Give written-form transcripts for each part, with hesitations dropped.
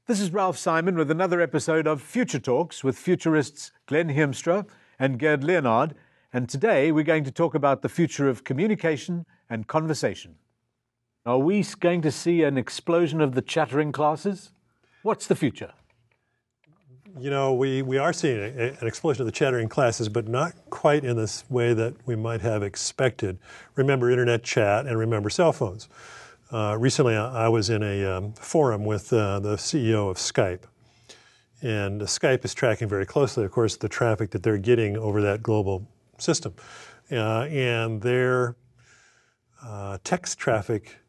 This is Ralph Simon with another episode of Future Talks with futurists Glen and Gerd Leonhard, and today we're going to talk about the future of communication and conversation. Are we going to see an explosion of the chattering classes? What's the future? You know, we are seeing an explosion of the chattering classes, but not quite in this way that we might have expected. Remember internet chat and remember cell phones. Recently, I was in a forum with the CEO of Skype, and Skype is tracking very closely, of course, the traffic that they're getting over that global system. And their text traffic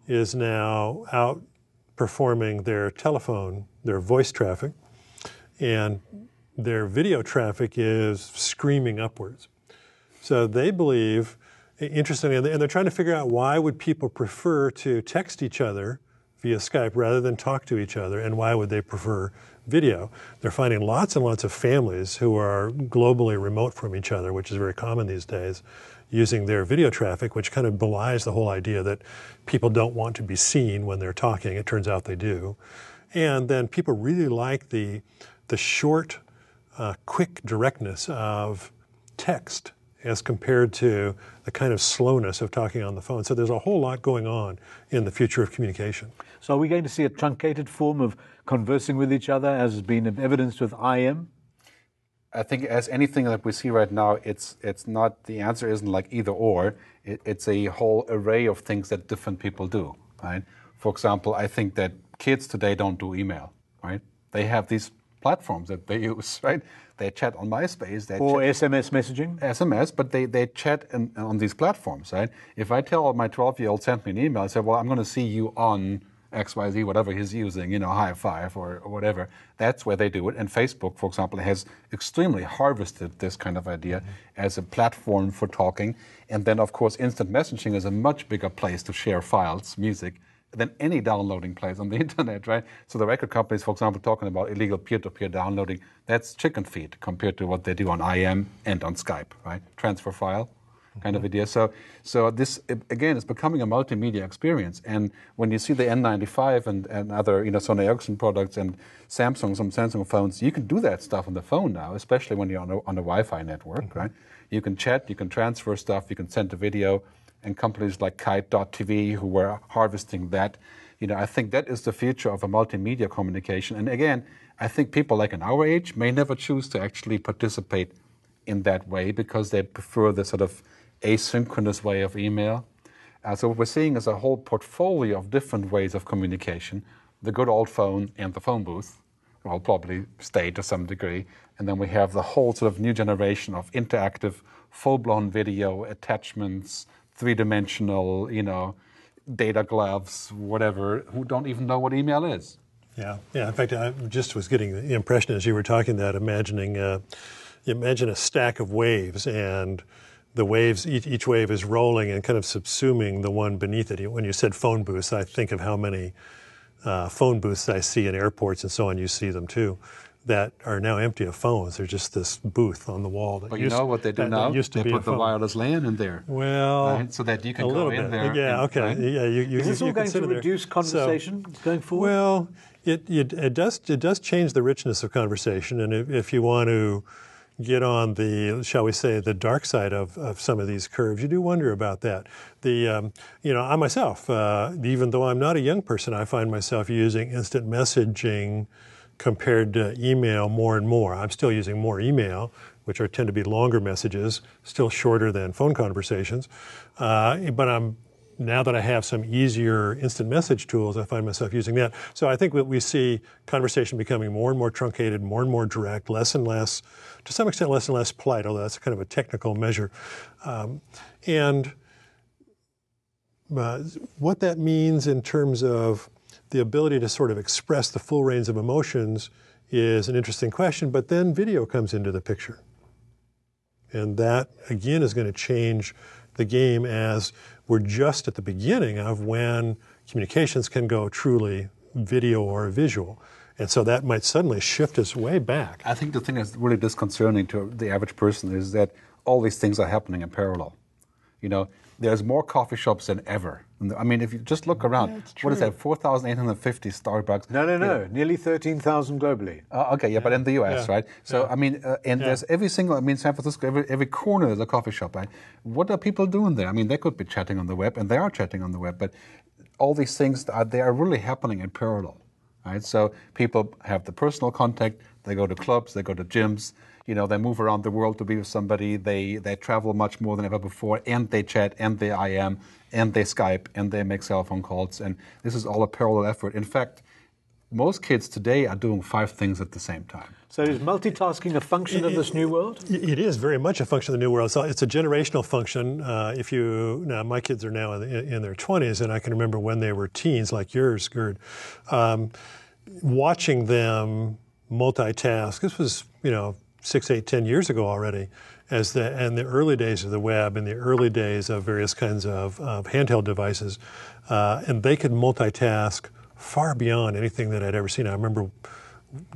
is now outperforming their telephone, their voice traffic, and their video traffic is screaming upwards. So they believe, interestingly, and they're trying to figure out why would people prefer to text each other via Skype rather than talk to each other, and why would they prefer video? They're finding lots and lots of families who are globally remote from each other, which is very common these days, using their video traffic, which kind of belies the whole idea that people don't want to be seen when they're talking. It turns out they do. And then people really like the short, quick directness of text as compared to the kind of slowness of talking on the phone. So there's a whole lot going on in the future of communication. So are we going to see a truncated form of conversing with each other, as has been evidenced with IM? I think as anything that we see right now, it's not, the answer isn't like either or. It's a whole array of things that different people do, right? For example, I think that kids today don't do email, right? They have these platforms that they use, right? They chat on MySpace. Or SMS messaging? SMS, but they chat on these platforms, right? If I tell my 12-year-old, send me an email, I say, well, I'm going to see you on XYZ, whatever he's using, High Five or whatever. That's where they do it. And Facebook, for example, has extremely harvested this kind of idea as a platform for talking. And then, of course, instant messaging is a much bigger place to share files, music, than any downloading place on the internet, right? So the record companies, for example, talking about illegal peer-to-peer downloading, that's chicken feed compared to what they do on IM and on Skype, right? Transfer file kind of idea. So this, again, is becoming a multimedia experience. And when you see the N95 and other, Sony Ericsson products and some Samsung phones, you can do that stuff on the phone now, especially when you're on a Wi-Fi network, right? You can chat, you can transfer stuff, you can send a video. And companies like Kite.tv who were harvesting that, I think that is the future of a multimedia communication. And again, I think people like in our age may never choose to actually participate in that way because they prefer the sort of asynchronous way of email. So what we're seeing is a whole portfolio of different ways of communication. The good old phone and the phone booth will probably stay to some degree. And then we have the whole sort of new generation of interactive, full-blown video attachments, three-dimensional, data gloves, whatever, who don't even know what email is. Yeah. In fact, I just was getting the impression as you were talking that, imagine a stack of waves, and the waves, each wave is rolling and kind of subsuming the one beneath it. When you said phone booths, I think of how many phone booths I see in airports and so on. You see them too, that are now empty of phones. They're just this booth on the wall. But you know what they do now? They put the wireless LAN in there. Well, right? So that you can go in there. Yeah, okay. Right? Yeah, is this all going to reduce conversation going forward? Well, it does change the richness of conversation. And if you want to get on the, shall we say, the dark side of some of these curves, you do wonder about that. I myself, even though I'm not a young person, I find myself using instant messaging compared to email more and more. I'm still using more email, which tend to be longer messages, still shorter than phone conversations. But now that I have some easier instant message tools, I find myself using that. So I think that we see conversation becoming more and more truncated, more and more direct, less and less, to some extent, less and less polite, although that's kind of a technical measure. And what that means in terms of the ability to sort of express the full range of emotions is an interesting question, but then video comes into the picture. And that, again, is going to change the game, as we're just at the beginning of when communications can go truly video or visual. And so that might suddenly shift us way back. I think the thing that's really disconcerting to the average person is that all these things are happening in parallel. There's more coffee shops than ever I mean, if you just look around, what is that, 4,850 Starbucks? No. Nearly 13,000 globally. Okay, yeah, but in the U.S., right? So, I mean, there's every single, San Francisco, every corner is a coffee shop, right? What are people doing there? I mean, they could be chatting on the web, and they are chatting on the web, but all these things, they are really happening in parallel, right? So people have the personal contact, they go to clubs, they go to gyms, they move around the world to be with somebody, they travel much more than ever before, and they chat, and they IM, and they Skype, and they make cell phone calls, and this is all a parallel effort. In fact, most kids today are doing 5 things at the same time. So is multitasking a function of this new world? It is very much a function of the new world. So it's a generational function. Now my kids are now in their 20s, and I can remember when they were teens, like yours, Gerd, watching them multitask. This was, 6, 8, 10 years ago already, and the early days of the web and the early days of various kinds of handheld devices, and they could multitask far beyond anything that I'd ever seen. I remember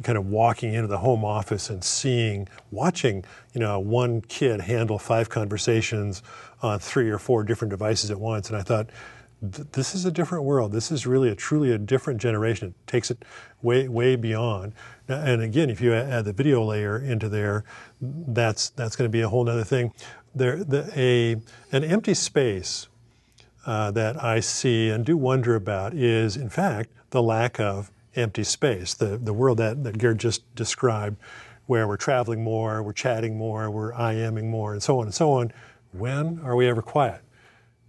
kind of walking into the home office and watching, one kid handle 5 conversations on 3 or 4 different devices at once, and I thought, this is a different world. This is really truly a different generation. It takes it way, way beyond. And again, if you add the video layer into there, that's going to be a whole other thing. An empty space that I see and do wonder about is, in fact, the lack of empty space. The world that Gerd just described, where we're traveling more, we're chatting more, we're IMing more, and so on and so on. When are we ever quiet?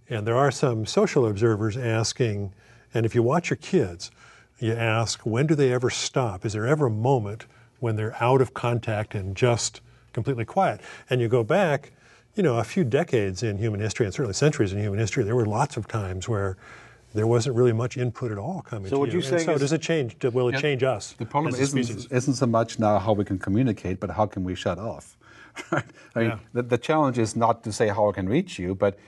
And there are some social observers asking, and if you watch your kids, you ask, when do they ever stop? Is there ever a moment when they're out of contact and just completely quiet? And you go back, a few decades in human history, and certainly centuries in human history, there were lots of times where there wasn't really much input at all coming to you. So what you're saying is, does it change? Will it change us? The problem as a species? isn't so much now how we can communicate, but how can we shut off? Right? I mean, the challenge is not to say how I can reach you, but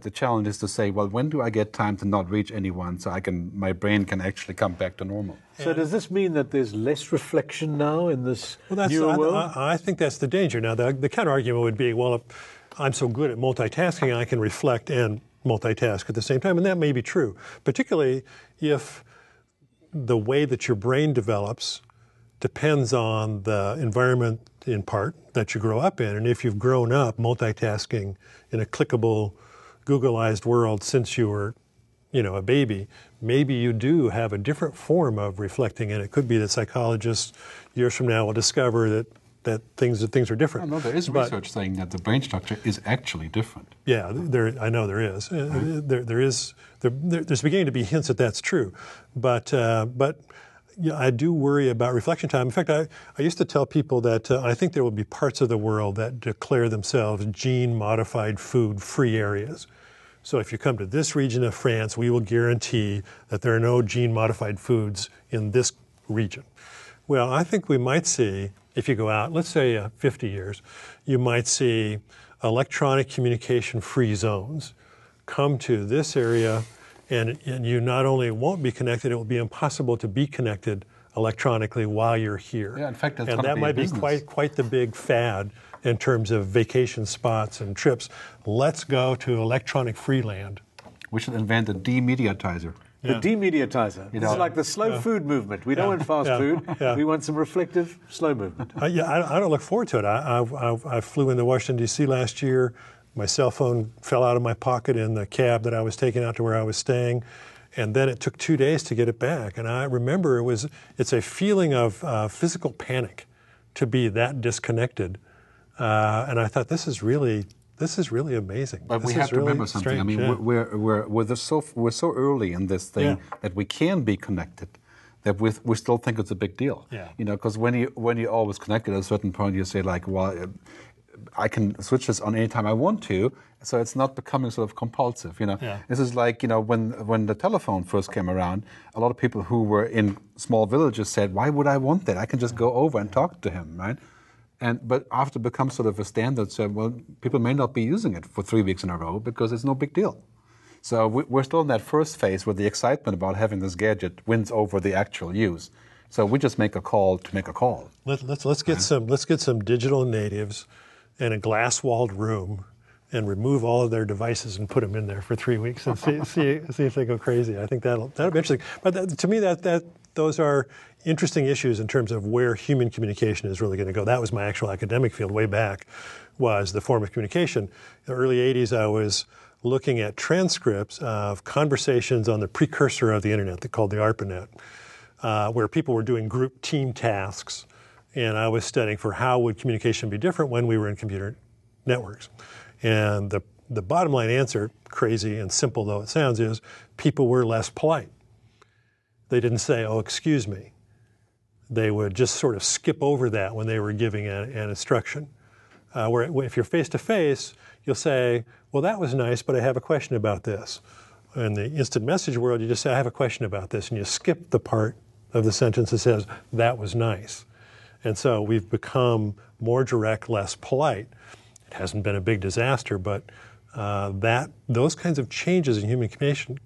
the challenge is to say, well, when do I get time to not reach anyone so my brain can actually come back to normal? So does this mean that there's less reflection now in this newer world? I think that's the danger. Now, the counter-argument would be, well, if I'm so good at multitasking, I can reflect and multitask at the same time, and that may be true, particularly if the way that your brain develops depends on the environment, in part, that you grow up in. And if you've grown up multitasking in a clickable, Googleized world since you were, a baby, maybe you do have a different form of reflecting, and it could be that psychologists years from now will discover that things are different. No, there is research saying that the brain structure is actually different. Yeah, I know there is. There's beginning to be hints that that's true, but I do worry about reflection time. In fact, I used to tell people that I think there will be parts of the world that declare themselves gene-modified food-free areas. So if you come to this region of France, we will guarantee that there are no gene-modified foods in this region. Well, I think we might see, if you go out, let's say 50 years, you might see electronic communication-free zones come to this area, and you not only won't be connected, it will be impossible to be connected electronically while you're here. Yeah, in fact, that's and that might be quite the big fad in terms of vacation spots and trips. Let's go to electronic free land. We should invent a demediatizer. The demediatizer. This is like the slow food movement. We don't want fast food. Yeah. We want some reflective, slow movement. I don't look forward to it. I flew into Washington, D.C. last year. My cell phone fell out of my pocket in the cab that I was taking out to where I was staying. And then it took 2 days to get it back. And I remember it's a feeling of physical panic to be that disconnected. And I thought, this is really amazing. But we have to remember something. Strange. I mean, we're so early in this thing that we can be connected, that we still think it's a big deal. Yeah. Because when you're always connected, at a certain point you say like, well, I can switch this on any time I want to, so it's not becoming sort of compulsive. Yeah. This is like when the telephone first came around, a lot of people who were in small villages said, why would I want that? I can just go over and talk to him, right? But after it becomes sort of a standard, so well, people may not be using it for 3 weeks in a row because it's no big deal. So we're still in that first phase where the excitement about having this gadget wins over the actual use. So we just make a call to make a call. Let's get some digital natives in a glass-walled room and remove all of their devices and put them in there for 3 weeks and see if they go crazy. I think that'll be interesting. But to me, those are interesting issues in terms of where human communication is really going to go. That was my actual academic field way back, was the form of communication. In the early 80s, I was looking at transcripts of conversations on the precursor of the internet called the ARPANET, where people were doing group team tasks. And I was studying for how would communication be different when we were in computer networks. And the bottom line answer, crazy and simple though it sounds, is people were less polite. They didn't say, oh, excuse me. They would just sort of skip over that when they were giving an instruction. Where if you're face-to-face, you'll say, well, that was nice, but I have a question about this. In the instant message world, you just say, I have a question about this, and you skip the part of the sentence that says, that was nice. And so we've become more direct, less polite. It hasn't been a big disaster, but those kinds of changes in human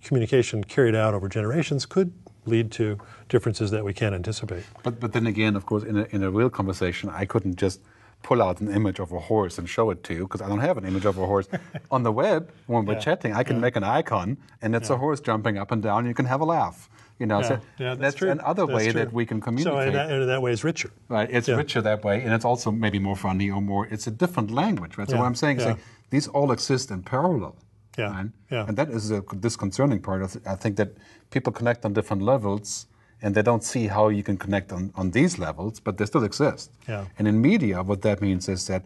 communication carried out over generations could lead to differences that we can't anticipate. But then again, of course, in a real conversation, I couldn't just pull out an image of a horse and show it to you, because I don't have an image of a horse. On the web, when we're chatting, I can make an icon, and it's a horse jumping up and down, and you can have a laugh. So that's true. another way that we can communicate. So in that way, it's richer. Right, it's richer that way, and it's also maybe more funny or more, it's a different language, right? So what I'm saying is like, these all exist in parallel. Yeah. Right? Yeah. And that is the disconcerting part. I think that people connect on different levels, and they don't see how you can connect on these levels, but they still exist. Yeah. And in media, what that means is that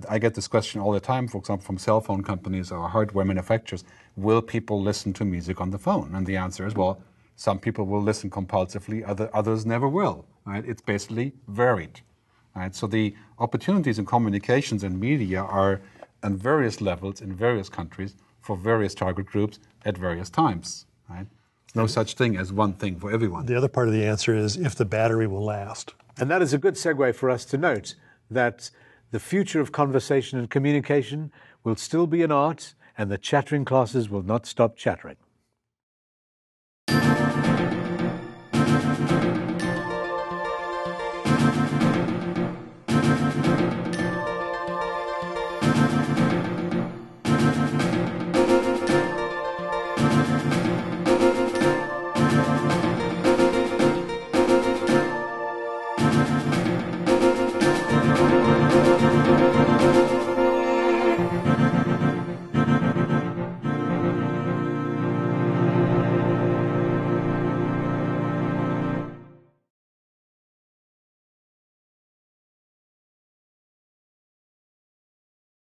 I get this question all the time, for example, from cell phone companies or hardware manufacturers, will people listen to music on the phone? And the answer is, well, some people will listen compulsively, others never will. Right? It's basically varied. Right? So the opportunities in communications and media are on various levels in various countries for various target groups at various times. Right? No such thing as one thing for everyone. The other part of the answer is if the battery will last. And that is a good segue for us to note that the future of conversation and communication will still be an art, and the chattering classes will not stop chattering.